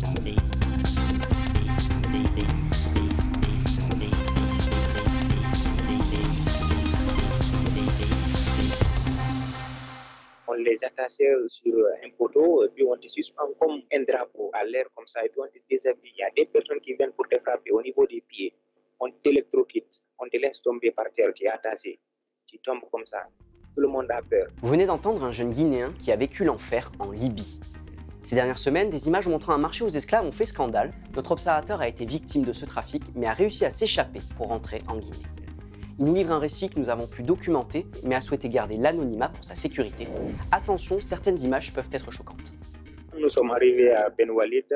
On les attachait sur un poteau, et puis on te suspend comme un drapeau à l'air comme ça, et puis on te déshabille. Il y a des personnes qui viennent pour te frapper au niveau des pieds. On t'électrocute, on te laisse tomber par terre, tu es attaché, tu tombes comme ça. Tout le monde a peur. Vous venez d'entendre un jeune Guinéen qui a vécu l'enfer en Libye. Ces dernières semaines, des images montrant un marché aux esclaves ont fait scandale. Notre observateur a été victime de ce trafic, mais a réussi à s'échapper pour rentrer en Guinée. Il nous livre un récit que nous avons pu documenter, mais a souhaité garder l'anonymat pour sa sécurité. Attention, certaines images peuvent être choquantes. Nous sommes arrivés à Ben Walid,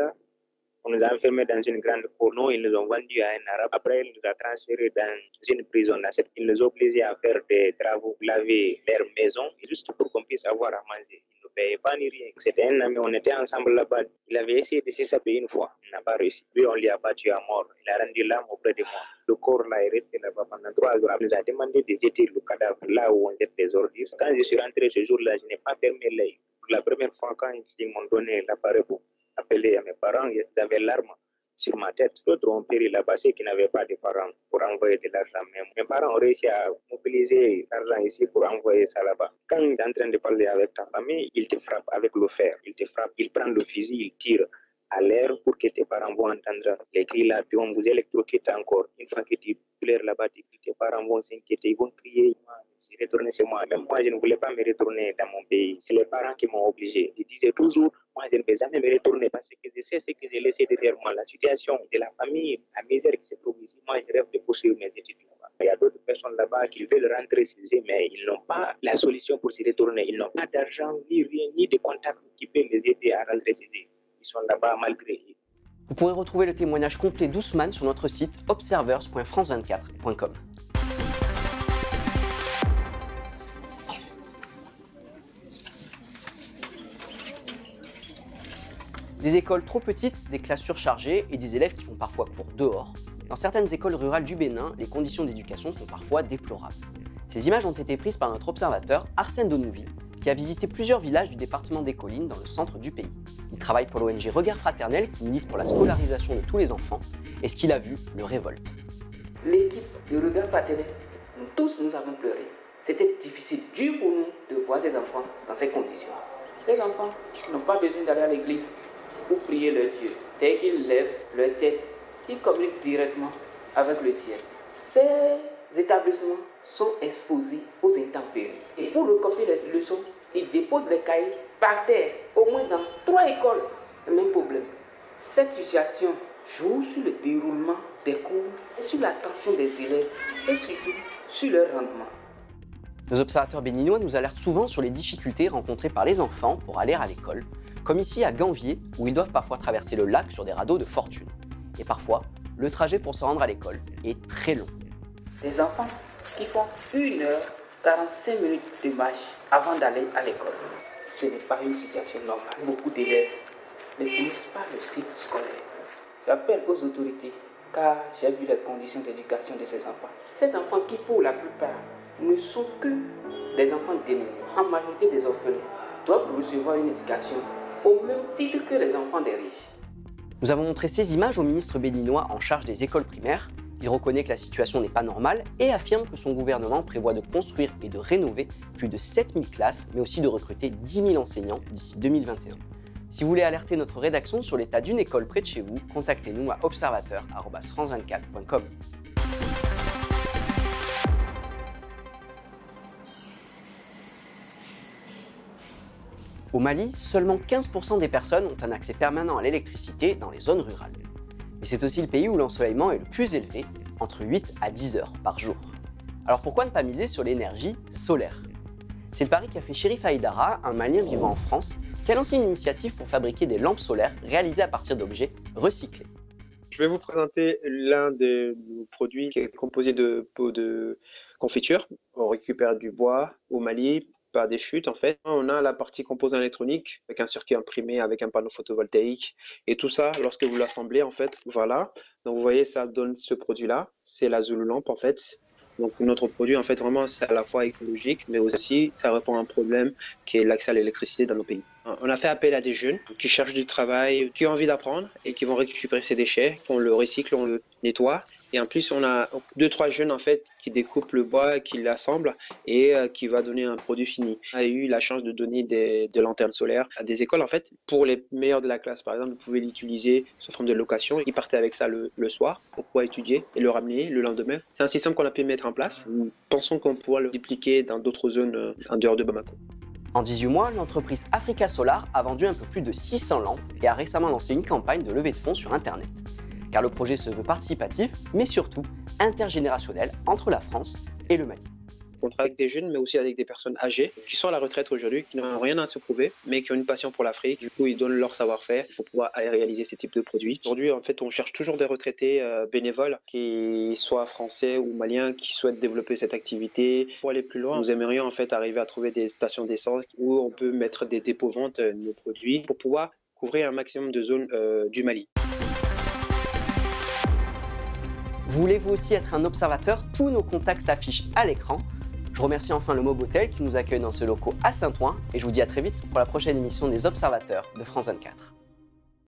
on nous a enfermés dans une grande cour. Ils nous ont vendus à un arabe. Après, il nous a transférés dans une prison. Ils nous ont obligés à faire des travaux, laver leur maison, juste pour qu'on puisse avoir à manger. Ils ne payaient pas ni rien. C'était un ami, on était ensemble là-bas. Il avait essayé de s'échapper une fois, il n'a pas réussi. Lui, on l'a battu à mort. Il a rendu l'âme auprès de moi. Le corps là est resté là-bas pendant 3 jours. Il nous a demandé de jeter le cadavre là où on jette les ordures. Quand je suis rentré ce jour-là, je n'ai pas fermé l'œil. Pour la première fois, quand ils m'ont donné l'appareil pour appeler à mes parents, j'avais l'arme sur ma tête. D'autres ont péri là-bas, ceux qui n'avaient pas de parents pour envoyer de l'argent. Mais mes parents ont réussi à mobiliser l'argent ici pour envoyer ça là-bas. Quand tu es en train de parler avec ta famille, ils te frappent avec le fer. Ils te frappent, ils prennent le fusil, ils tirent à l'air pour que tes parents vont entendre les cris là, puis on vous électrocute encore. Une fois que tu pleures là-bas, tes parents vont s'inquiéter, ils vont crier. Je suis retourné chez moi. Même moi, je ne voulais pas me retourner dans mon pays. C'est les parents qui m'ont obligé. Ils disaient toujours, moi, je ne vais jamais me retourner parce que je sais ce que j'ai laissé derrière moi, la situation de la famille, la misère qui se trouve ici. Moi, je rêve de poursuivre mes études là-bas. Il y a d'autres personnes là-bas qui veulent rentrer chez eux, mais ils n'ont pas la solution pour se retourner. Ils n'ont pas d'argent, ni rien, ni de contact qui peut les aider à rentrer chez eux. Ils sont là-bas malgré eux. Vous pourrez retrouver le témoignage complet d'Ousmane sur notre site observers.france24.com. Des écoles trop petites, des classes surchargées et des élèves qui font parfois cours dehors. Dans certaines écoles rurales du Bénin, les conditions d'éducation sont parfois déplorables. Ces images ont été prises par notre observateur Arsène Donouville, qui a visité plusieurs villages du département des Collines dans le centre du pays. Il travaille pour l'ONG Regard Fraternel qui milite pour la scolarisation de tous les enfants, et ce qu'il a vu le révolte. L'équipe de Regard Fraternel, nous tous nous avons pleuré. C'était difficile, dur pour nous de voir ces enfants dans ces conditions. Ces enfants n'ont pas besoin d'aller à l'église pour prier leur Dieu. Dès qu'ils lèvent leur tête, ils communiquent directement avec le ciel. Ces établissements sont exposés aux intempéries. Et pour recopier les leçons, ils déposent les cahiers par terre, au moins dans 3 écoles. Le même problème. Cette situation joue sur le déroulement des cours et sur l'attention des élèves et surtout sur leur rendement. Nos observateurs béninois nous alertent souvent sur les difficultés rencontrées par les enfants pour aller à l'école, comme ici à Ganvier, où ils doivent parfois traverser le lac sur des radeaux de fortune. Et parfois, le trajet pour se rendre à l'école est très long. Les enfants qui font 1h45 de marche avant d'aller à l'école. Ce n'est pas une situation normale. Beaucoup d'élèves ne finissent pas le cycle scolaire. J'appelle aux autorités car j'ai vu les conditions d'éducation de ces enfants. Ces enfants qui, pour la plupart, ne sont que des enfants démunis, en majorité des orphelins, doivent recevoir une éducation au même titre que les enfants des riches. Nous avons montré ces images au ministre béninois en charge des écoles primaires. Il reconnaît que la situation n'est pas normale et affirme que son gouvernement prévoit de construire et de rénover plus de 7000 classes, mais aussi de recruter 10 000 enseignants d'ici 2021. Si vous voulez alerter notre rédaction sur l'état d'une école près de chez vous, contactez-nous à observateur@france24.com. Au Mali, seulement 15% des personnes ont un accès permanent à l'électricité dans les zones rurales. Mais c'est aussi le pays où l'ensoleillement est le plus élevé, entre 8 à 10 heures par jour. Alors pourquoi ne pas miser sur l'énergie solaire? C'est le pari qu'a fait Chérif Haïdara, un Malien vivant en France, qui a lancé une initiative pour fabriquer des lampes solaires réalisées à partir d'objets recyclés. Je vais vous présenter l'un de nos produits qui est composé de peaux de confiture. On récupère du bois au Mali par des chutes en fait. On a la partie composante électronique avec un circuit imprimé avec un panneau photovoltaïque et tout ça lorsque vous l'assemblez en fait, voilà. Donc vous voyez ça donne ce produit là, c'est la Zulu lampe en fait. Donc notre produit, en fait, vraiment, c'est à la fois écologique, mais aussi ça répond à un problème qui est l'accès à l'électricité dans nos pays. On a fait appel à des jeunes qui cherchent du travail, qui ont envie d'apprendre et qui vont récupérer ces déchets, on le recycle, on le nettoie. Et en plus, on a 2-3 jeunes en fait qui découpent le bois, qui l'assemblent et qui va donner un produit fini. On a eu la chance de donner des lanternes solaires à des écoles en fait. Pour les meilleurs de la classe, par exemple, vous pouvez l'utiliser sous forme de location. Ils partaient avec ça le soir pour pouvoir étudier et le ramener le lendemain. C'est un système qu'on a pu mettre en place. Nous pensons qu'on pourra le dupliquer dans d'autres zones en dehors de Bamako. En 18 mois, l'entreprise Africa Solar a vendu un peu plus de 600 lampes et a récemment lancé une campagne de levée de fonds sur Internet. Car le projet se veut participatif, mais surtout intergénérationnel entre la France et le Mali. On travaille avec des jeunes, mais aussi avec des personnes âgées qui sont à la retraite aujourd'hui, qui n'ont rien à se prouver, mais qui ont une passion pour l'Afrique. Du coup, ils donnent leur savoir-faire pour pouvoir réaliser ces types de produits. Aujourd'hui, en fait, on cherche toujours des retraités bénévoles, qui soient français ou maliens, qui souhaitent développer cette activité. Pour aller plus loin, nous aimerions en fait arriver à trouver des stations d'essence où on peut mettre des dépôts-ventes de nos produits pour pouvoir couvrir un maximum de zones du Mali. Voulez-vous aussi être un observateur? Tous nos contacts s'affichent à l'écran. Je remercie enfin le Mobotel qui nous accueille dans ce locaux à Saint-Ouen et je vous dis à très vite pour la prochaine émission des Observateurs de France 24.